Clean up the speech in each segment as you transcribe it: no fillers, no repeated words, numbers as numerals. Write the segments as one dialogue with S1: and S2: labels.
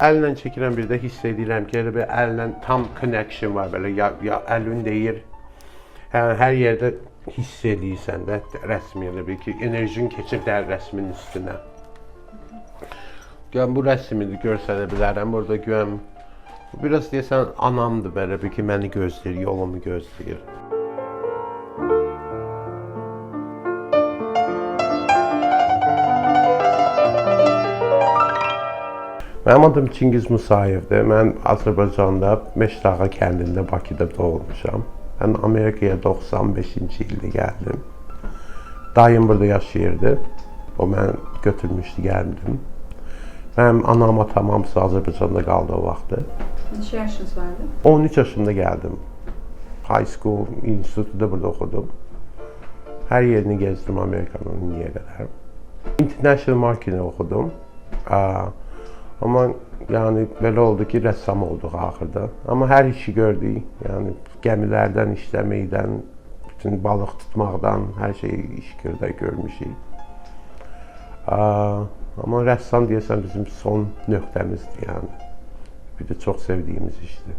S1: əllə çəkirəm, bir də hiss edirəm ki, elə bir əllə tam connection var belə, ya əlin deyir. Hər yerdə hiss edirsən də rəsmi, elə bir ki, enerjin keçir də rəsmin üstünə. Görəm bu rəsmi görsənə bilərəm, burada görəm. Biraz deyəsən anamdır belə bir ki, məni gözləyir, yolumu gözləyir. Mənim adım Çingiz Musayevdir. Mən Azərbaycanda Meşdağı kəndində, Bakıda doğulmuşam. Mən Amerikaya 95-ci ildə gəldim. Dayım burada yaşayırdı. O mən götürmüşdü, gəldim. Mənim anam, atam hamısı Azərbaycanda qaldı o vaxtı.
S2: Neçə yaşınız vardı?
S1: 13 yaşında gəldim. High school, institutda burada oxudum. Hər yerini gezdim Amerikanın indiyə qədər. International marketing oxudum. Amma yəni belə oldu ki, rəssam olduq axırda. Amma hər işi gördük. Yəni gəmilərdən, işləməkdən, bütün balıq tutmaqdan hər şeyi iş görmüşük. Amma rəssam deyəsən bizim son nöqtəmizdir yəni. Bir də çox sevdiyimiz işdir.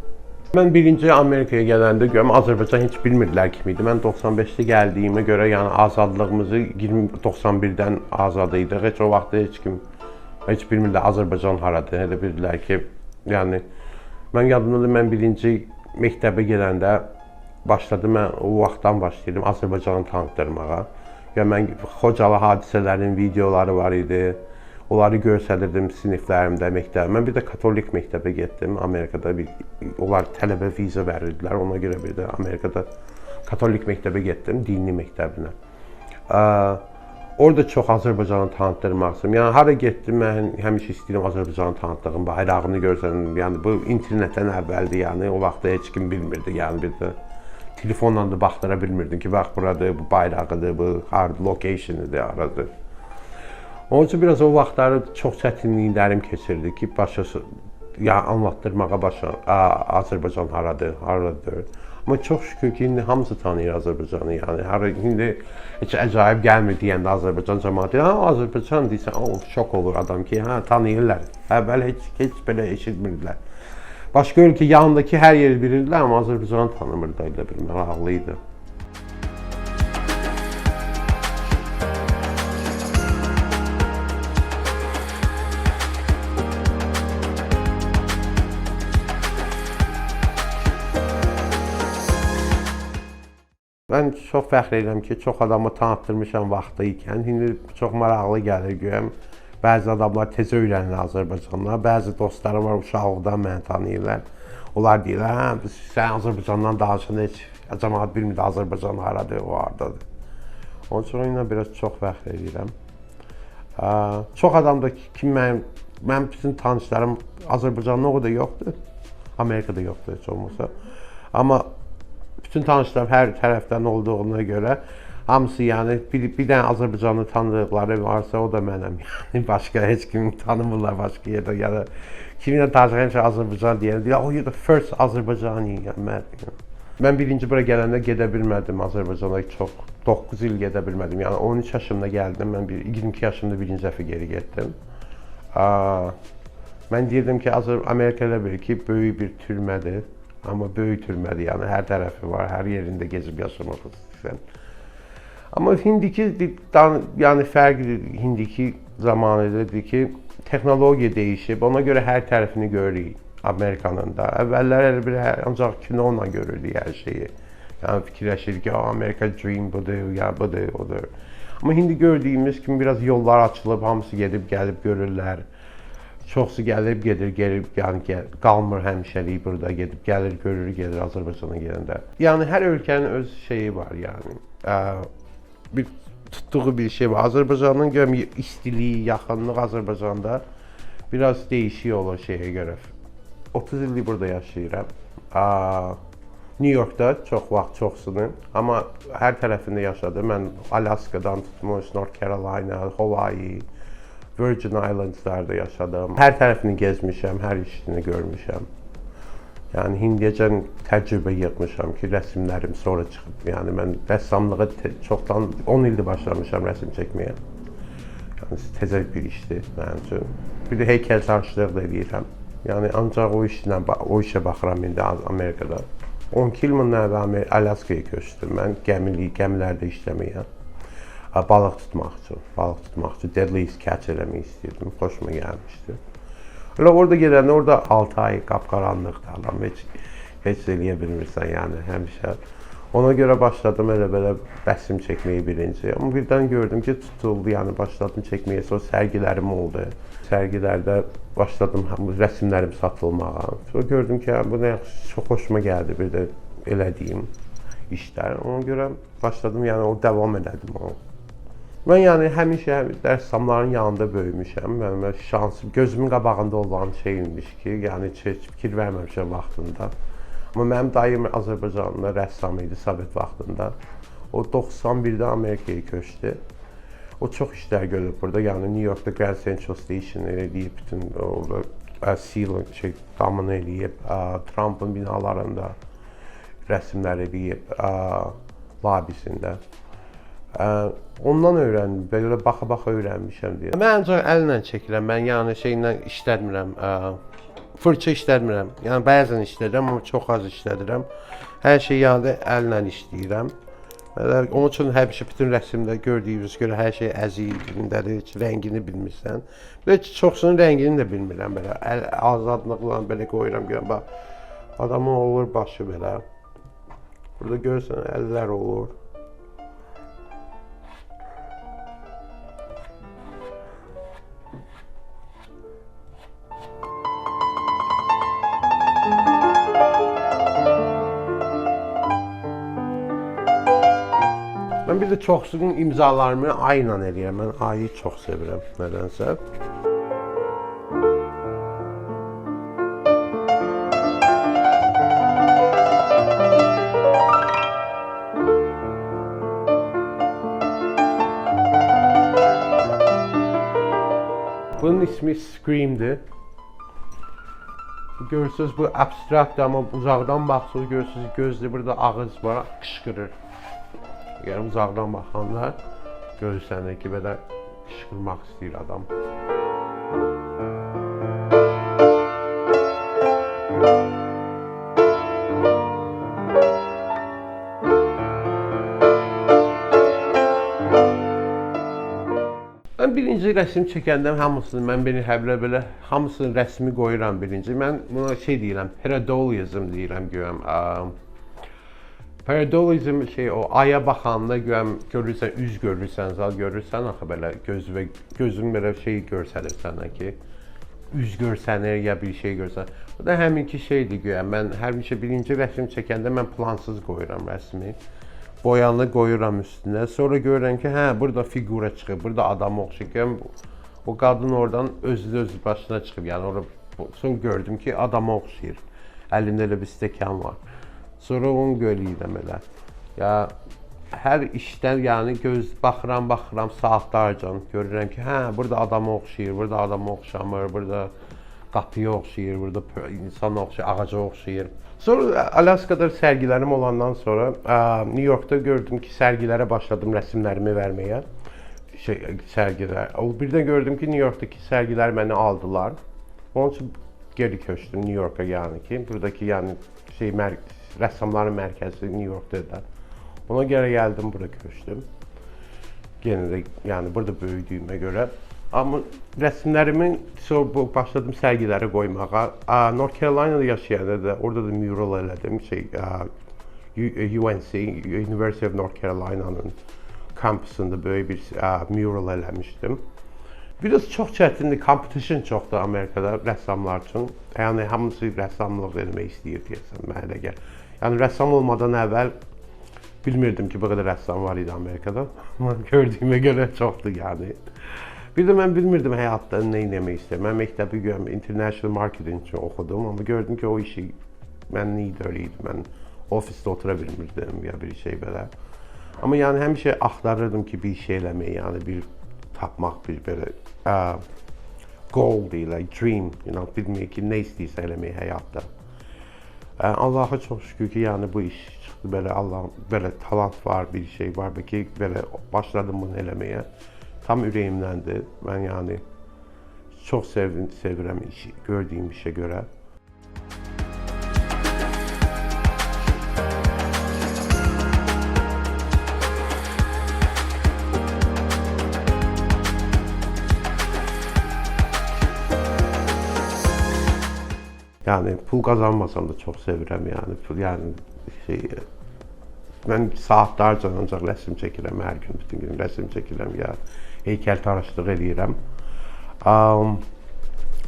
S1: Mən birinci Amerikaya gələndə görəm Azərbaycan heç bilmirdilər kimi idi. Mən 95-də gəldiyimə görə yəni azadlığımızı 91-dən azad idik. Heç o vaxtda heç bilmirlər Azərbaycan haradır. Elə bildilər ki, yəni mən yadımdadır, mən birinci məktəbə gələndə başladım, mən o vaxtdan başlayırdım Azərbaycanı tanıtdırmağa. Yəni mən Xocalı hadisələrin videoları var idi. Onları göstərirdim siniflərimdə, məktəbə. Mən bir də katolik məktəbə getdim. Amerikada onlar tələbə viza verirdilər. Ona görə bir də Amerikada katolik məktəbə getdim, dini məktəbinə. Orada çox Azərbaycanı tanıtdırmaq istəyirəm. Yəni hara getdim, mən həmişə istəyirəm Azərbaycanı tanıtdığım, bayrağını görsənim. Yəni bu internetdən əvvəldir, yəni o vaxtda heç kim bilmirdi. Yəni bir də telefonla da baxdıra bilmirdim ki, bax buradır, bu bayrağıdır, bu hard location'ıdır, aradır. Onun üçün biraz o vaxtları çox çətinliklərim keçirdi ki, anlatdırmağa Azərbaycan haradır. Amma çox şükür ki, indi hamısı tanıyır Azərbaycanı. Yəni indi heç əcayib gəlmir deyəndə Azərbaycan cəmaəti, Azərbaycan deyirsən, şok olur adam ki, tanıyırlar. Əvvəl heç belə eşitmirdilər. Başqa ölkə yanındakı hər yeri bilirdilər, amma Azərbaycanı tanımırdı, elə bir maraqlıydı. Mən çox fəxr edirəm ki, çox adamı tanıtdırmışam vaxtı ikən. İndi çox maraqlı gəlir görəm. Bəzi adamlar tez öyrənir Azərbaycanla. Bəzi dostlarım var, uşaqlıqdan məni tanıyırlar. Onlar deyirlər, sən Azərbaycandan danışın, heç cəmaət bilmir Azərbaycan haradır, o haradadır. Onun üçün onunla biraz çox fəxr edirəm. Çox adamda ki, mənim bütün tanışlarım Azərbaycanlı o da yoxdur. Amerikada yoxdur heç olmasa. Amma bütün tanışlarım hər tərəfdən olduğuna görə hamısı yəni bir dənə Azərbaycanlı tanıdıqları varsa o da mənəm. Yəni başqa heç kimi tanımırlar başqa yerdə. Yəni kiminlə danışıram Azərbaycan deyəndə deyirlər, "Oh, you're the first Azərbaycani." Mən birinci bura gələndə gedə bilmədim Azərbaycana çox. 9 il gedə bilmədim. Yəni 13 yaşımda gəldim. Mən 22 yaşımda birinci dəfə geri getdim. Mən deyirdim ki, Amerika elə bir ki, böyük bir türmədir. Amma böyük türmədir, yəni hər tərəfi var, hər yerində gezib yaşamaq istəyirsən. Amma indiki yəni fərqli indiki zamanıdır ki, texnologiya dəyişib, ona görə hər tərəfini görürük Amerikanın da. Əvvəllər ancaq kinoyla görürdük hər şeyi. Yəni fikirləşirdik ki, Amerika dream budur, ya budur, odur. Amma indi gördüyümüz kimi biraz yollar açılıb, hamısı gedib gəlib görürlər. Çoxsu gəlib, gedir, yəni qalmır həmişəlik burada, gedib gəlir, görür, gedir Azərbaycana gələndə. Yəni hər ölkənin öz şeyi var, yəni. Bir tutduğu bir şey var. Azərbaycanın görəm istiliyi, yaxınlıq Azərbaycanda biraz dəyişik olur şeyə görə. 30 ildir burada yaşayıram. New Yorkda çox vaxt çoxsunu, amma hər tərəfində yaşadım. Mən Alaskadan tutmuş, North Carolina, Hawaii, Virgin Islands'larda yaşadım. Hər tərəfini gezmişəm, hər işini görmüşəm. Yəni indiyəcən təcrübə yığmışam ki, rəsmlərim sonra çıxıb. Yəni mən rəssamlığı çoxdan 10 ildir başlamışam rəsm çəkməyə. Yəni təzə bir işdir mənim üçün. Bir də heykəltaraşlıq da edirəm. Yəni ancaq o işə baxıram indi Amerikada. 12 il bundan əvvəl Alaskaya köçdüm. Mən gəmilərdə işləməyə, balıq tutmaq üçün deadliest catch eləmək istəyirdim. Xoşuma gəlmişdi. Elə orada gedəndə orada 6 ay qapqaranlıqda adam heç eləyə bilmirsən yəni həmişə. Ona görə başladım elə-belə rəsm çəkməyi birinci. Amma birdən gördüm ki, tutuldu, yəni başladım çəkməyə. Sonra sərgilərim oldu. Sərgilərdə başladım rəsmlərim satılmağa. Sonra gördüm ki, bu nə çox xoşuma gəldi bir də elədiyim işlər. Ona görə başladım, yəni o davam elədim o. Mən yəni həmişə rəssamların yanında böyümüşəm. Mənim şansım gözümün qabağında olan şeymiş ki, yəni heç fikir verməmişəm vaxtında. Amma mənim dayım Azərbaycanlı rəssam idi Sovet vaxtında. O 91-də Amerikaya köçdü. O çox işlər görüb burada. Yəni New Yorkda Grand Central Station eləyib, bütün orada damını eləyib, Trump'ın binalarında rəsmlər eləyib, labisində. Ondan öyrəndim, belə baxa-baxa öyrənmişəm deyə. Mən ancaq əllə çəkirəm, mən yəni şeylə işlətmirəm. Fırça işlətmirəm. Yəni bəzən işlədirəm, amma çox az işlədirəm. Hər şey yəni əllə işləyirəm. Onun üçün həmişə bütün rəsmdə gördüyünüz görə hər şey əziyindədir, heç rəngini bilmirsən. Heç çoxsunun rəngini də bilmirəm belə. Azadlıqla belə qoyuram görəm. Bax, adamın olur başı belə. Burada görürsən əllər olur. Mən bir də çoxsunun imzalarımı ayla eləyirəm. Mən ayı çox sevirəm nədənsə. Bunun ismi Scream'dir. Görürsünüz bu abstrakt amma uzaqdan baxsınız görürsünüz gözdə burada ağız var, qışqırır. Yəni uzaqdan baxanda görürsən ki, belə qışqırmaq istəyir adam. Mən birinci rəsm çəkəndə hamısının rəsmi qoyuram birinci. Mən buna şey deyirəm, pareidolism deyirəm görəm. Pareidolism o aya baxanda görürsən, üz görürsən, zal görürsən axı belə gözün belə şey görsənir sənə ki, üz görsənir ya bir şey görsən. Bu da həminki şeydir görəm. Mən həmişə birinci rəsm çəkəndə mən plansız qoyuram rəsmi. Boyanı qoyuram üstünə. Sonra görürəm ki, hə, burada fiqura çıxıb, burada adam oxşayır. O qadın oradan öz başına çıxıb. Yəni sonra gördüm ki, adama oxşayır. Əlində elə bir stəkan var. Sonra onu görürəm elə. Ya hər işdən yəni baxıram saatlarca görürəm ki, hə, burada adama oxşayır, burada adama oxşamır, burada qapıya oxşayır, burada insana oxşayır, ağaca oxşayır. Sonra Alaskada sərgilərim olandan sonra New Yorkda gördüm ki, sərgilərə başladım rəsmlərimi verməyə. Sərgilər. Birdən gördüm ki, New Yorkdakı sərgilər məni aldılar. Onun üçün geri köçdüm New Yorka yəni ki, buradakı yəni rəssamların mərkəzi New Yorkdadır. Ona görə gəldim, bura köçdüm. Yenə də yəni burada böyüdüyümə görə. Amma rəsmlərimin sonra başladım sərgilərə qoymağa. North Carolina'da yaşayanda da orada da mural elədim. UNC, University of North Carolina'nın kampusunda böyük bir mural eləmişdim. Biraz çox çətindir, competition çoxdur Amerikada rəssamlar üçün. Yəni hamısı rəssamlıq eləmək istəyir deyəsən, mənə də gəl. Yəni rəssam olmadan əvvəl bilmirdim ki, bu qədər rəssam var idi Amerikada. Gördüyümə görə çoxdur yəni. Bir də mən bilmirdim həyatda nə etmək istəyirəm. Mən məktəbi international marketing üçün oxudum, amma gördüm ki, o işi mən neither idi. Mən ofisdə otura bilmirdim ya bir şey belə. Amma yəni həmişə axtarırdım ki, bir şey eləmək, yəni bir tapmaq, bir belə goal deyil, dream, bilmək ki, nə istəyirsə eləmək həyatda. Allah'a çox şükür ki, yəni bu iş çıxdı, belə talant var, bir şey var ki, belə başladım bunu eləməyə. Tam ürəyimdəndir. Mən yəni çox sevirəm gördüyüm işə görə. Yani pul kazanmasam da çok sevirəm yani ben saatlarca ancaq rəsm çəkirəm hər gün, bütün gün rəsm çəkirəm ya heykəltaraşlıq edirəm.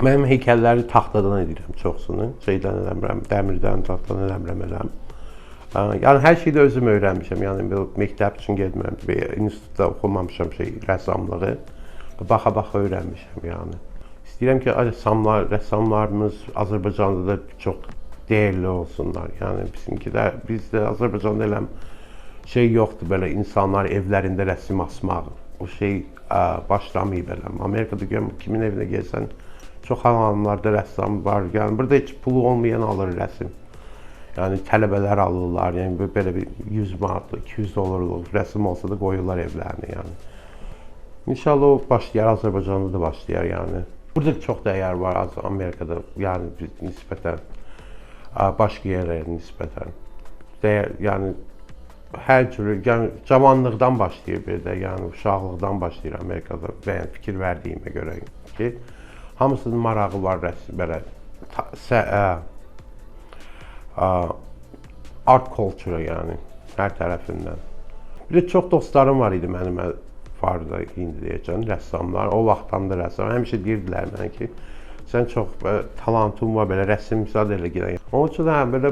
S1: Mənim heykəlləri taxtadan edirəm çoxsunu, şeydən eləmirəm, dəmirdən, taxtadan eləmirəm. Yani hər şeyi də özüm öyrənmişəm. Yəni məktəb üçün getmirəm, institutda oxumamışam rəssamlığı. Baxa-baxa öyrənmişəm yəni. İstəyirəm ki, rəssamlarımız Azərbaycanda da çox değerli olsunlar. Yəni bizdə Azərbaycanda elə yoxdur, belə insanlar evlərində rəsm asmaq. O başlamayıb elə. Amerikada kimin evinə gəlsən, çox hanımlarda rəssam var. Yəni burada heç pulu olmayan alır rəsm. Yəni tələbələr alırlar. Yəni belə bir 100 manatlıq, 200 dollarlıq rəsm olsa da qoyurlar evlərini yəni. İnşallah o başlayar, Azərbaycanda da başlayar yəni. Burada çox dəyər var Amerikada, yəni nisbətən başqa yerlərə nisbətən. Yəni hər cür, yəni cavanlıqdan başlayır bir də, yəni uşaqlıqdan başlayır Amerikada. Mən fikir verdiyimə görə ki, hamısının marağı var rəsm belə art culture yəni hər tərəfindən. Bir də çox dostlarım var idi mənim. Vardı indi deyəcəm, rəssamlar, o vaxtdan da rəssam. Həmişə deyirdilər mənə ki, sən çox talantın var, belə rəsm zad elə girək. Onun üçün belə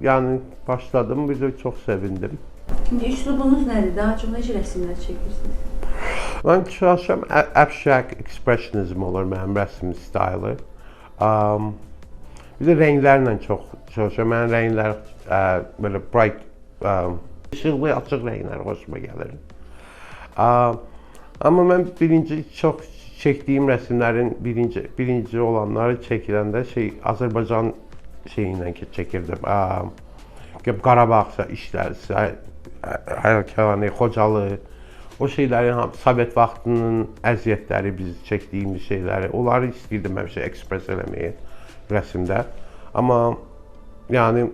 S1: yəni başladım, bir də çox sevindim.
S2: İndi üslubunuz nədir? Daha çox necə rəsmlər çəkirsiniz?
S1: Mən çalışıram, abstract expressionism olur mənim rəsm stilı. Bir də rənglərlə çox çalışıram. Mənim rənglər belə bright, işıqlı, açıq rənglər xoşuma gəlir. Amma mən çox çəkdiyim rəsmlərin birinci olanları çəkiləndə Azərbaycan şeyindən çəkirdim. Qarabağ işlərsə, Hərəkəvani, Xocalı, o şeylərin Sovet vaxtının əziyyətləri, biz çəkdiyimiz şeyləri, onları istəyirdim həmişə ekspres eləməyi rəsmdə. Amma yəni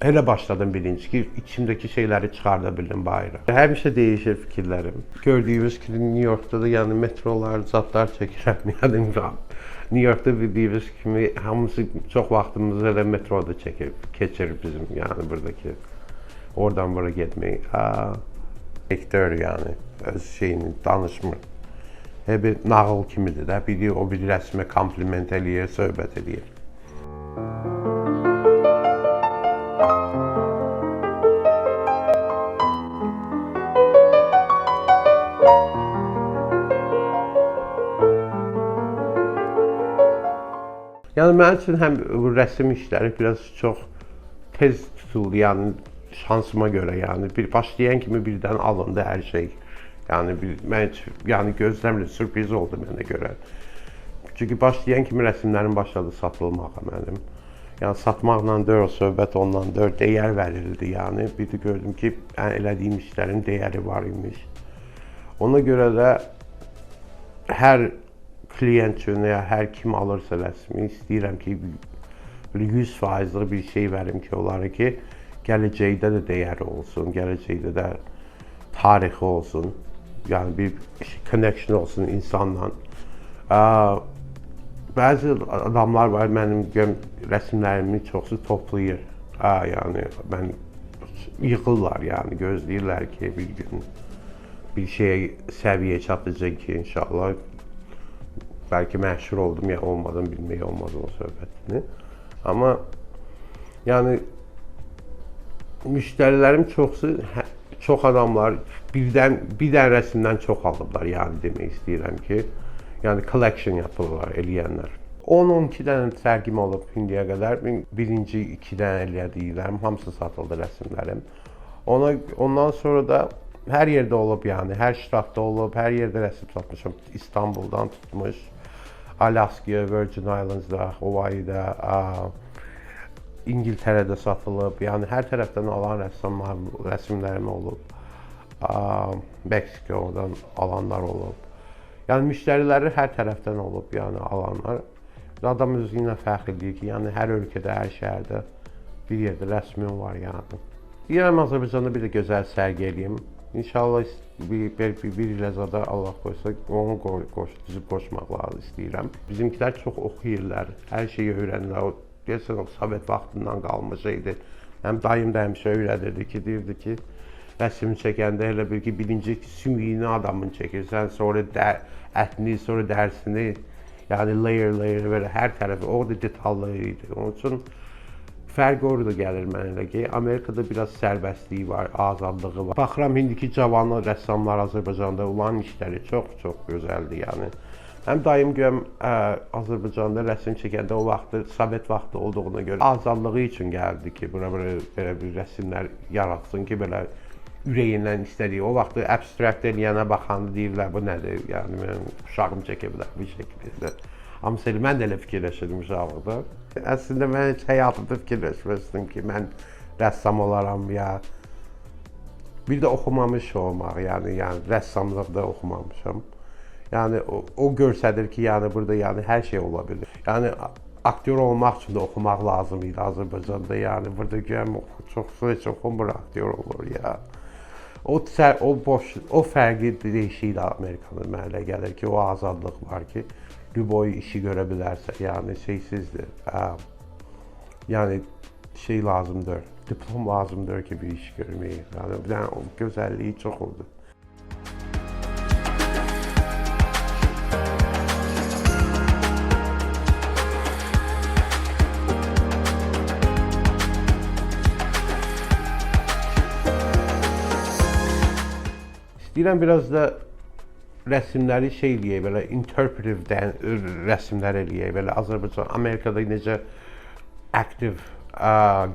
S1: elə başladım birinci ki, içimdəki şeyləri çıxarda bildim bayıra. Həmişə dəyişir fikirlərim. Gördüyümüz ki, New York'da da yəni metrolar, zatlar çəkirəm. Yəni New York'da bildiyimiz kimi hamısı çox vaxtımızı elə metroda keçir bizim yəni buradakı. Oradan bura getmək. Vektör yəni öz şeyini danışmır. Bir nağıl kimidir də. Biri o bir rəsmə kompliment eləyir, söhbət eləyir. Yəni mənim üçün həm rəsm işləri biraz çox tez tutuldu, yəni şansıma görə yəni başlayan kimi birdən alındı hər şey. Yəni mən gözləmirdim, sürpriz oldu mənə görə. Çünki başlayan kimi rəsmlərim başladı satılmağa mənim. Yəni satmaqla deyil, söhbət ondan deyil, dəyər verildi yəni. Bir də gördüm ki, elədiyim işlərin dəyəri var imiş. Ona görə də hər klient üçün ya hər kim alırsa rəsmi istəyirəm ki 100%'lik bir şey verim ki onlara ki gələcəkdə də dəyəri olsun, gələcəkdə də tarixi olsun, yəni bir connection olsun insanla. Bəzi adamlar var, mənim rəsmlərimi çoxsu toplayır, yəni mən yığırlar, yəni gözləyirlər ki bir gün bir səviyyəyə çatacaq ki inşallah. Belki məşhur oldum ya olmadım, bilmək olmadı o söhbətini. Amma yəni müştərilərim çox adamlar bir dənə rəsmdən çox alıblar, yəni demək istəyirəm ki, yəni collection yapırlar, eləyənlər. 10-12 dənə sərgim olub indiyə qədər, birinci 2 dənə elədiklərim, hamısı satıldı rəsmlərim. Ondan sonra da hər yerdə olub yəni, hər ştatda olub, hər yerdə rəsm satmışam. İstanbuldan tutmuş, Alaska'ya, Virgin Islands'da, Hawaii'də, İngiltərədə satılıb. Yəni hər tərəfdən alan rəsmlərim olub. Meksikadan alanlar olub. Yəni müştəriləri hər tərəfdən olub, yəni alanlar. Adam özü ilə fəxr edir ki, yəni hər ölkədə, hər şəhərdə bir yerdə rəsmim var yəni. İrəm Azərbaycanda bir də gözəl sərgi eləyim. İnşallah bir il əzada Allah qoysa onu düzüb qoşmaqları istəyirəm. Bizimkilər çox oxuyurlar, hər şeyi öyrənirlər. Deyəsən o Sovet vaxtından qalmış şeydir. Həm dayım da həmişə öyrədirdi ki, deyirdi ki, rəsm çəkəndə elə bil ki, birinci sümüyünü adamın çəkirsən, sonra ətini, sonra dərsini, yəni layer belə hər tərəfi, o da detallı idi. Onun üçün fərq orada gəlir mənə elə ki, Amerikada biraz sərbəstliyi var, azadlığı var. Baxıram, indiki cavan rəssamlar Azərbaycanda olan işləri çox gözəldir, yəni. Həm dayım görəm Azərbaycanda rəsm çəkəndə o vaxtı, Sovet vaxtı olduğuna görə azadlığı üçün gəldi ki, bura belə bir rəsmlər yaratsın ki, belə ürəyindən istədiyi. O vaxtı abstrakt eləyənə baxanda deyirlər, bu nədir, yəni mənim uşağım çəkə bilər bir şəkildə. Amma mən də elə fikirləşirdim uşaqlıqda. Əslində mən heç həyatımda fikirləşməzdim ki, mən rəssam olaram ya. Bir də oxumamış olmaq, yəni rəssamlıqda oxumamışam. Yəni o göstərir ki, yəni burada yəni hər şey ola bilər. Yəni aktyor olmaq üçün də oxumaq lazım idi Azərbaycanda. Yəni burada görəm çox oxumur aktyor olur ya. O fərqli deyişikdir Amerikanın mənə gəlir ki, o azadlıq var ki, boy işi görə bilərsə, yəni şeysizdir. Yəni şey lazımdır, diplom lazımdır ki, bir iş görməyə. Yəni bir dənə o gözəlliyi çox oldu. İstəyirəm biraz da rəsmləri şey eləyək, belə interpretive rəsmlər eləyək, belə Azərbaycan, Amerikada necə active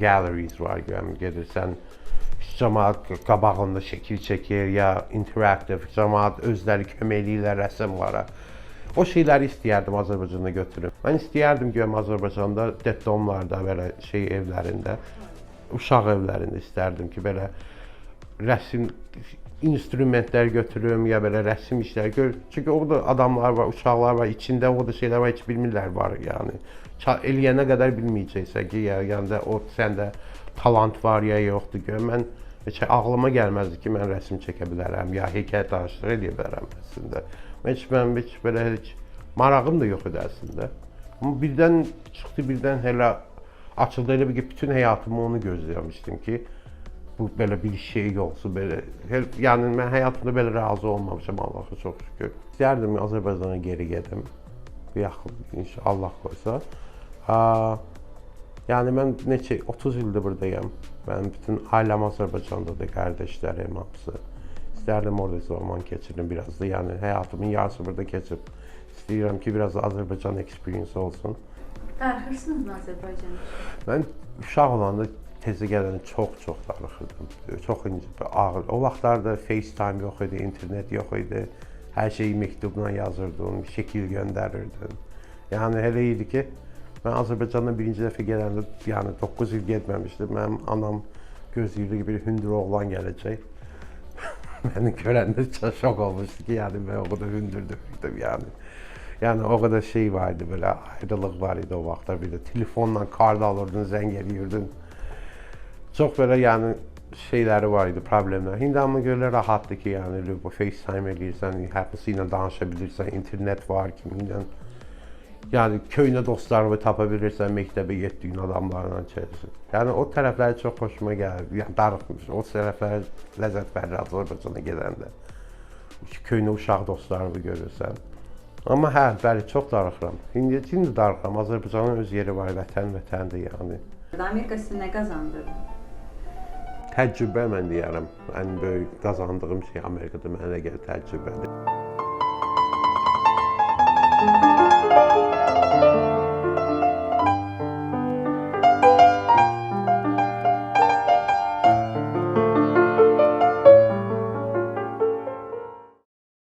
S1: galleries var, gedirsən, cəmaət qabağında şəkil çəkir, ya interactive, cəmaət özləri kömək eləyirlər rəsmlara. O şeyləri istəyərdim Azərbaycanda götürüm. Mən istəyərdim görəm Azərbaycanda detdomlarda, belə şey evlərində, uşaq evlərində istərdim ki, belə rəsm instrumentlər götürüm, ya belə rəsm işləri gör. Çünki orada adamlar var, uşaqlar var, içində orada şeylər var, heç bilmirlər var yəni. Eləyənə qədər bilməyəcəksən ki, yəni o səndə talant var ya yoxdur. Gör, mən heç ağlıma gəlməzdi ki, mən rəsm çəkə bilərəm, ya hekayə danışıq edə bilərəm əslində. Mən heç belə marağım da yox idi əslində. Amma birdən çıxdı, birdən elə açıldı, elə bir ki, bütün həyatımı onu gözləmişdim ki, bu belə bir şey olsun, belə. Yəni mən həyatımda belə razı olmamışam, Allah'a çox şükür. İstərdim Azərbaycana geri gedim. Yaxın inşallah Allah qoysa. Yəni mən 30 ildir buradayam. Mənim bütün ailəm Azərbaycandadır, qardaşlarım hamısı. İstərdim orada zaman keçirim biraz da. Yəni həyatımın yarısı burada keçib. İstəyirəm ki, biraz Azərbaycan experience olsun.
S2: Darıxırsınız mı Azərbaycana?
S1: Mən uşaq olanda tezə gələndə çox darıxırdım. Çox ağır. O vaxtlarda FaceTime yox idi, internet yox idi. Hər şeyi məktubla yazırdın, şəkil göndərirdin. Yəni elə idi ki, mən Azərbaycandan birinci dəfə gələndə, yəni 9 il getməmişdim. Mənim anam gözləyirdi ki, bir hündür oğlan gələcək. Məni görəndə şok olmuşdu ki, yəni mən o qədər hündür deyildim yəni. Yəni o qədər şey var idi, belə ayrılıq var idi o vaxtlar. Bir də telefonla kart alırdın, zəng edirdin. Çox belə yəni şeyləri var idi, problemlər. İndi amma görə rahatdır ki, yəni bu FaceTime eləyirsən, hamısı ilə danışa bilirsən, internet var kiminlə. Yəni köhnə dostlarını tapa bilirsən, məktəbə getdiyin adamlarla çəkirsən. Yəni o tərəfləri çox xoşuma gəlir. Yəni darıxmış. O tərəfləri ləzzət verir Azərbaycana gedəndə. Köhnə uşaq dostlarını görürsən. Amma hə, bəli, çox darıxıram. İndi darıxıram. Azərbaycanın öz yeri var, vətəndir yəni.
S2: Amerika sizə nə qazandırdı?
S1: Təcrübə mən deyərəm. Ən böyük qazandığım şey Amerikada mənə gəlir təcrübədir.